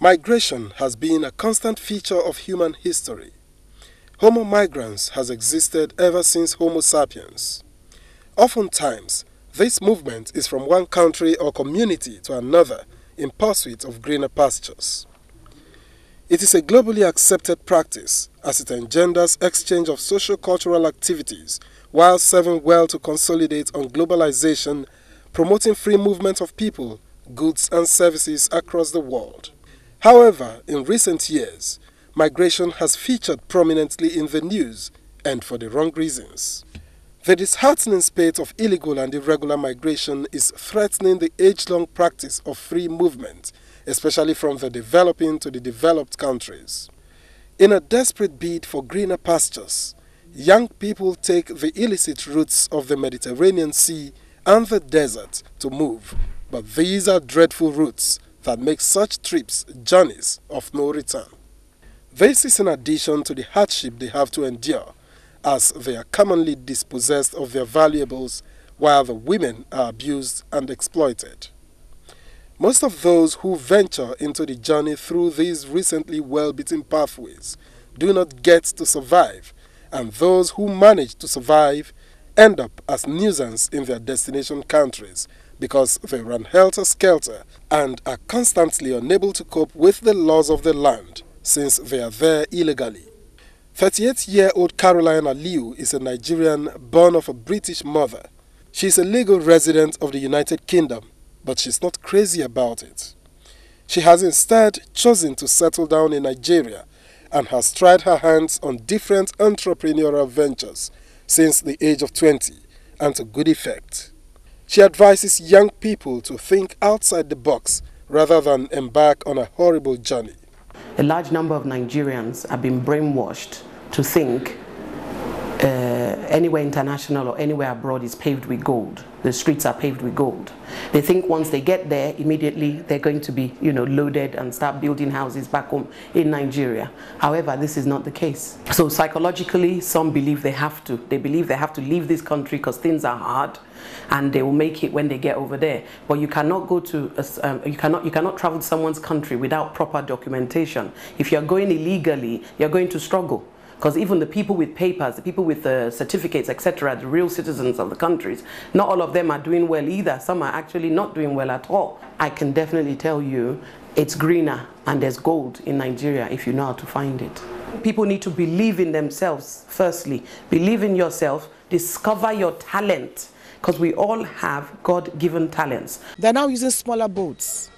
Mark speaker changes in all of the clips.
Speaker 1: Migration has been a constant feature of human history. Homo migrans has existed ever since Homo sapiens. Oftentimes, this movement is from one country or community to another in pursuit of greener pastures. It is a globally accepted practice as it engenders exchange of socio-cultural activities while serving well to consolidate on globalization, promoting free movement of people, goods and services across the world. However, in recent years, migration has featured prominently in the news, and for the wrong reasons. The disheartening spate of illegal and irregular migration is threatening the age-long practice of free movement, especially from the developing to the developed countries. In a desperate bid for greener pastures, young people take the illicit routes of the Mediterranean Sea and the desert to move, but these are dreadful routes that make such trips journeys of no return. This is in addition to the hardship they have to endure, as they are commonly dispossessed of their valuables while the women are abused and exploited. Most of those who venture into the journey through these recently well-beaten pathways do not get to survive, and those who manage to survive end up as nuisance in their destination countries because they run helter-skelter and are constantly unable to cope with the laws of the land since they are there illegally. 38-year-old Caroline Aliu is a Nigerian born of a British mother. She is a legal resident of the United Kingdom, but she's not crazy about it. She has instead chosen to settle down in Nigeria and has tried her hands on different entrepreneurial ventures since the age of 20, and to good effect. She advises young people to think outside the box rather than embark on a horrible journey.
Speaker 2: A large number of Nigerians have been brainwashed to think anywhere international or anywhere abroad is paved with gold. The streets are paved with gold. They think once they get there, immediately they're going to be, loaded and start building houses back home in Nigeria. However, this is not the case. So psychologically, some believe they have to. They believe they have to leave this country because things are hard, and they will make it when they get over there. But you cannot go to you cannot travel to someone's country without proper documentation. If you're going illegally, you're going to struggle. Because even the people with papers, the people with certificates, etc., the real citizens of the countries, not all of them are doing well either. Some are actually not doing well at all. I can definitely tell you it's greener and there's gold in Nigeria if you know how to find it. People need to believe in themselves, firstly. Believe in yourself, discover your talent, because we all have God-given talents.
Speaker 3: They're now using smaller boats.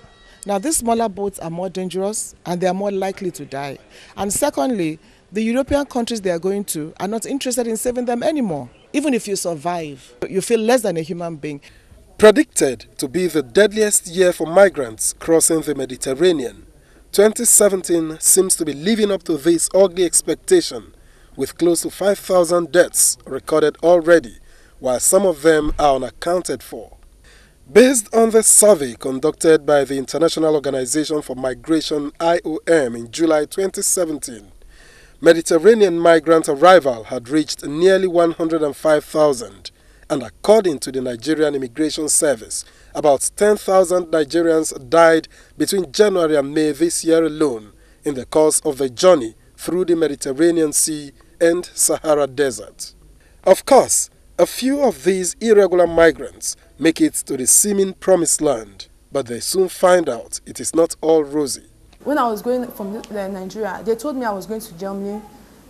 Speaker 3: Now, these smaller boats are more dangerous and they are more likely to die. And secondly, the European countries they are going to are not interested in saving them anymore. Even if you survive, you feel less than a human being.
Speaker 1: Predicted to be the deadliest year for migrants crossing the Mediterranean, 2017 seems to be living up to this ugly expectation, with close to 5,000 deaths recorded already, while some of them are unaccounted for. Based on the survey conducted by the International Organization for Migration (IOM) in July 2017, Mediterranean migrant arrival had reached nearly 105,000, and according to the Nigerian Immigration Service, about 10,000 Nigerians died between January and May this year alone in the course of the journey through the Mediterranean Sea and Sahara Desert. Of course, a few of these irregular migrants make it to the seeming promised land, but they soon find out it is not all rosy.
Speaker 4: When I was going from Nigeria, they told me I was going to Germany,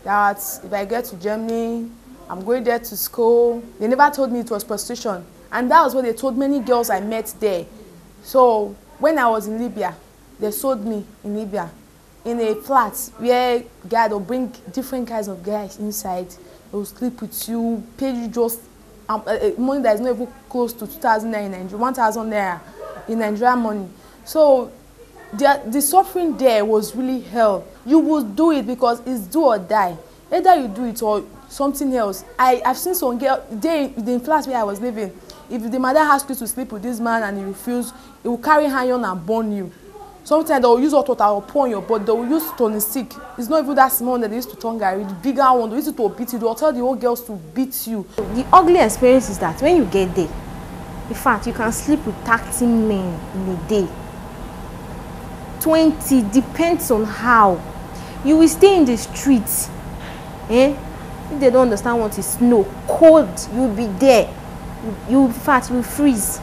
Speaker 4: that if I get to Germany, I'm going there to school. They never told me it was prostitution. And that was what they told many girls I met there. So when I was in Libya, they sold me in Libya in a flat where God will bring different kinds of guys inside. They will sleep with you, pay you just money that is not even close to 2,000 naira in Nigeria, 1,000 naira in Nigerian money. So the suffering there was really hell. You would do it because it's do or die. Either you do it or something else. I've seen some girl, the flat where I was living, if the mother asks you to sleep with this man and you refuse, he will carry iron and burn you. Sometimes they will use hot water or pour on your body. They will use turning stick. It's not even that small one that they used to turn Gary. The bigger one, they used to beat you. They will tell the old girls to beat you.
Speaker 5: The ugly experience is that when you get there, in fact, you can sleep with 30 men in a day. 20, depends on how. You will stay in the streets. If they don't understand what is snow, cold, you will be there. You in fact will freeze.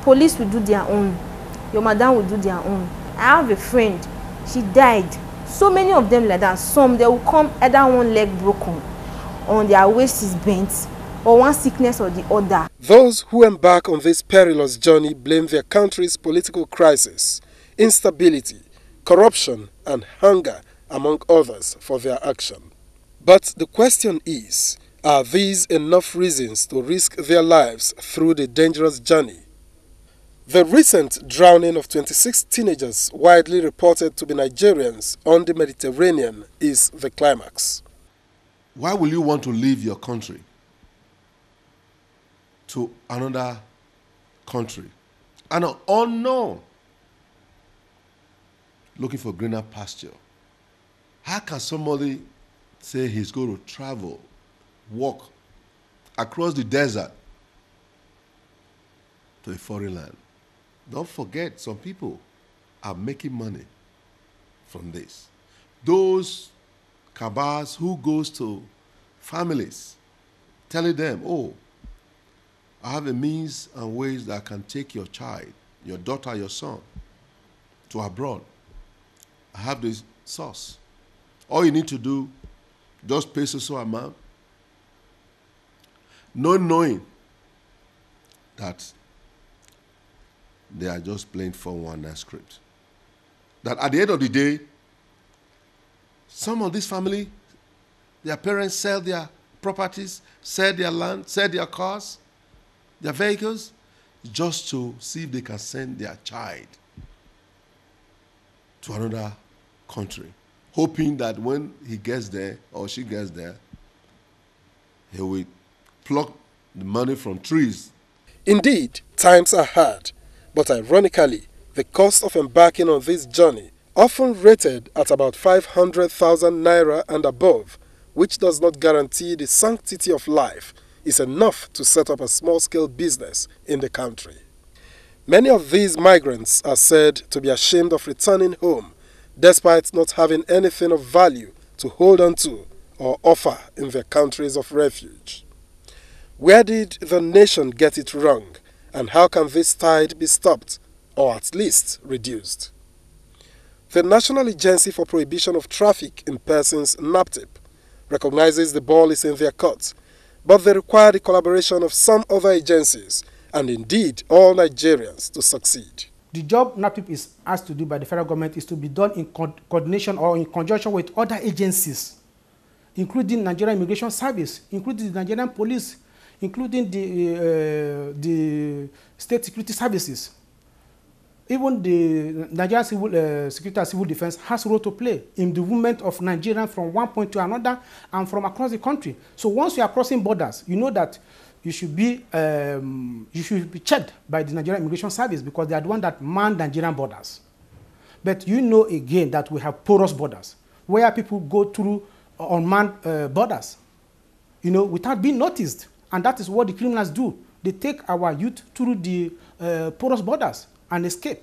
Speaker 5: Police will do their own. Your madam will do their own. I have a friend, she died. So many of them like that. Some, they will come either one leg broken, on their waist is bent, or one sickness or the other.
Speaker 1: Those who embark on this perilous journey blame their country's political crisis, instability, corruption, and hunger, among others, for their action. But the question is, are these enough reasons to risk their lives through the dangerous journey? The recent drowning of 26 teenagers, widely reported to be Nigerians, on the Mediterranean is the climax.
Speaker 6: Why will you want to leave your country to another country, an unknown, looking for greener pasture? How can somebody say he's going to travel, walk across the desert to a foreign land? Don't forget, some people are making money from this. Those cabals who goes to families telling them, oh, I have a means and ways that I can take your child, your daughter, your son, to abroad. I have this source. All you need to do, just pay so amount, not knowing that they are just playing 419 script. That at the end of the day, some of this family, their parents sell their properties, sell their land, sell their cars, their vehicles, just to see if they can send their child to another country, hoping that when he gets there or she gets there, he will pluck the money from trees.
Speaker 1: Indeed, times are hard, but ironically, the cost of embarking on this journey, often rated at about 500,000 naira and above, which does not guarantee the sanctity of life, is enough to set up a small-scale business in the country. Many of these migrants are said to be ashamed of returning home, despite not having anything of value to hold on to or offer in their countries of refuge. Where did the nation get it wrong, and how can this tide be stopped, or at least reduced? The National Agency for Prohibition of Traffic in Persons, NAPTIP, recognizes the ball is in their court, but they require the collaboration of some other agencies, and indeed all Nigerians, to succeed.
Speaker 7: The job NAPTIP is asked to do by the federal government is to be done in coordination or in conjunction with other agencies, including Nigerian Immigration Service, including the Nigerian Police, including the State Security Services. Even the Nigerian Security and Civil Defense has a role to play in the movement of Nigerians from one point to another and from across the country. So once you are crossing borders, you know that you should be checked by the Nigerian Immigration Service, because they are the one that man Nigerian borders. But you know again that we have porous borders where people go through unmanned borders, without being noticed. And that is what the criminals do. They take our youth through the porous borders and escape.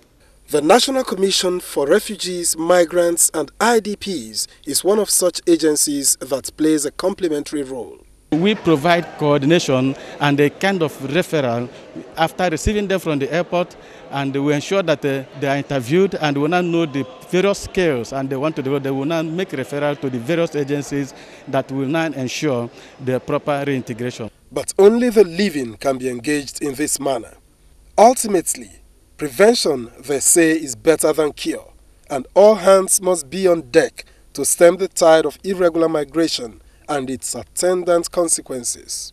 Speaker 1: The National Commission for Refugees, Migrants and IDPs is one of such agencies that plays a complementary role.
Speaker 8: We provide coordination and a kind of referral after receiving them from the airport, and we ensure that they are interviewed and will not know the various skills and they want to do. They will not make referral to the various agencies that will not ensure the proper reintegration.
Speaker 1: But only the living can be engaged in this manner. Ultimately, prevention, they say, is better than cure, and all hands must be on deck to stem the tide of irregular migration and its attendant consequences.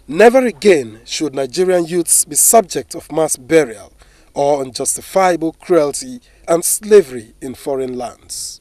Speaker 1: Never again should Nigerian youths be subject of mass burial or unjustifiable cruelty and slavery in foreign lands.